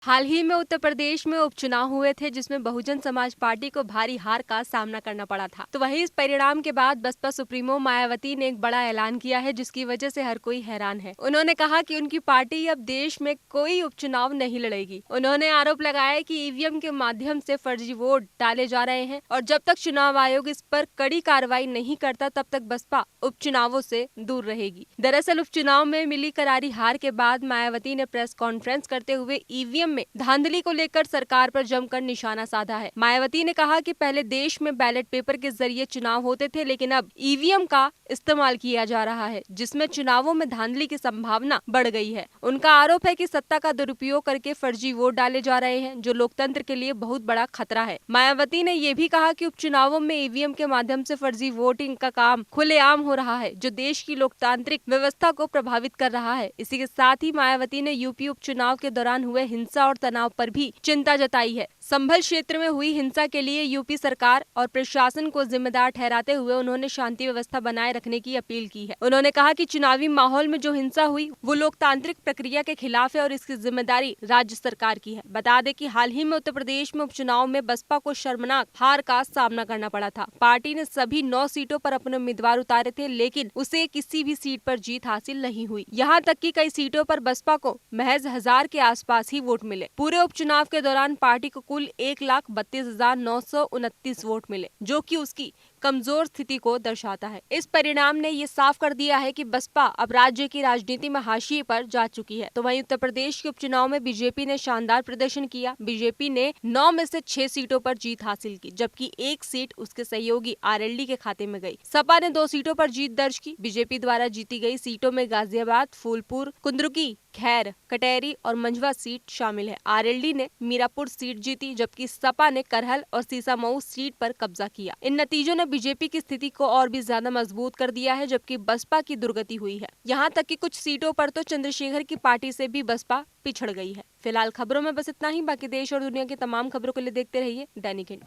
हाल ही में उत्तर प्रदेश में उपचुनाव हुए थे जिसमें बहुजन समाज पार्टी को भारी हार का सामना करना पड़ा था। तो वहीं इस परिणाम के बाद बसपा सुप्रीमो मायावती ने एक बड़ा ऐलान किया है जिसकी वजह से हर कोई हैरान है। उन्होंने कहा कि उनकी पार्टी अब देश में कोई उपचुनाव नहीं लड़ेगी। उन्होंने आरोप लगाया कि ईवीएम के माध्यम से फर्जी वोट डाले जा रहे हैं और जब तक चुनाव आयोग इस पर कड़ी कार्रवाई नहीं करता तब तक बसपा उपचुनावों से दूर रहेगी। दरअसल उपचुनाव में मिली करारी हार के बाद मायावती ने प्रेस कॉन्फ्रेंस करते हुए ईवीएम में धांधली को लेकर सरकार पर जमकर निशाना साधा है। मायावती ने कहा कि पहले देश में बैलेट पेपर के जरिए चुनाव होते थे लेकिन अब ईवीएम का इस्तेमाल किया जा रहा है जिसमें चुनावों में धांधली की संभावना बढ़ गई है। उनका आरोप है कि सत्ता का दुरुपयोग करके फर्जी वोट डाले जा रहे हैं जो लोकतंत्र के लिए बहुत बड़ा खतरा है। मायावती ने ये भी कहा कि उपचुनावों में ईवीएम के माध्यम से फर्जी वोटिंग का काम खुलेआम हो रहा है जो देश की लोकतांत्रिक व्यवस्था को प्रभावित कर रहा है। इसी के साथ ही मायावती ने यूपी उपचुनाव के दौरान हुए हिंसा और तनाव पर भी चिंता जताई है। संभल क्षेत्र में हुई हिंसा के लिए यूपी सरकार और प्रशासन को जिम्मेदार ठहराते हुए उन्होंने शांति व्यवस्था बनाए रखने की अपील की है। उन्होंने कहा कि चुनावी माहौल में जो हिंसा हुई वो लोकतांत्रिक प्रक्रिया के खिलाफ है और इसकी जिम्मेदारी राज्य सरकार की है। बता दें कि हाल ही में उत्तर प्रदेश में उपचुनाव में बसपा को शर्मनाक हार का सामना करना पड़ा था। पार्टी ने सभी 9 सीटों पर अपने उम्मीदवार उतारे थे लेकिन उसे किसी भी सीट पर जीत हासिल नहीं हुई। यहाँ तक कि कई सीटों पर बसपा को महज 1000 के आसपास ही वोट मिले। पूरे उपचुनाव के दौरान पार्टी को कुल 1,32,929 वोट मिले जो कि उसकी कमजोर स्थिति को दर्शाता है। इस परिणाम ने ये साफ कर दिया है कि बसपा अब राज्य की राजनीति में हाशिए पर जा चुकी है। तो वहीं उत्तर प्रदेश के उपचुनाव में बीजेपी ने शानदार प्रदर्शन किया। बीजेपी ने 9 में से 6 सीटों पर जीत हासिल की जबकि एक सीट उसके सहयोगी आरएलडी के खाते में गई। सपा ने 2 सीटों पर जीत दर्ज की। बीजेपी द्वारा जीती गई सीटों में गाजियाबाद, फूलपुर, कुंद्रुकी, खैर, कटेरी और मंझवा सीट शामिल है। आरएलडी ने मीरापुर सीट जीती जबकि सपा ने करहल और सीसामऊ सीट पर कब्जा किया। इन नतीजों ने बीजेपी की स्थिति को और भी ज्यादा मजबूत कर दिया है जबकि बसपा की दुर्गति हुई है। यहाँ तक कि कुछ सीटों पर तो चंद्रशेखर की पार्टी से भी बसपा पिछड़ गई है। फिलहाल खबरों में बस इतना ही। बाकी देश और दुनिया की तमाम खबरों के लिए देखते रहिए दैनिक हिंद।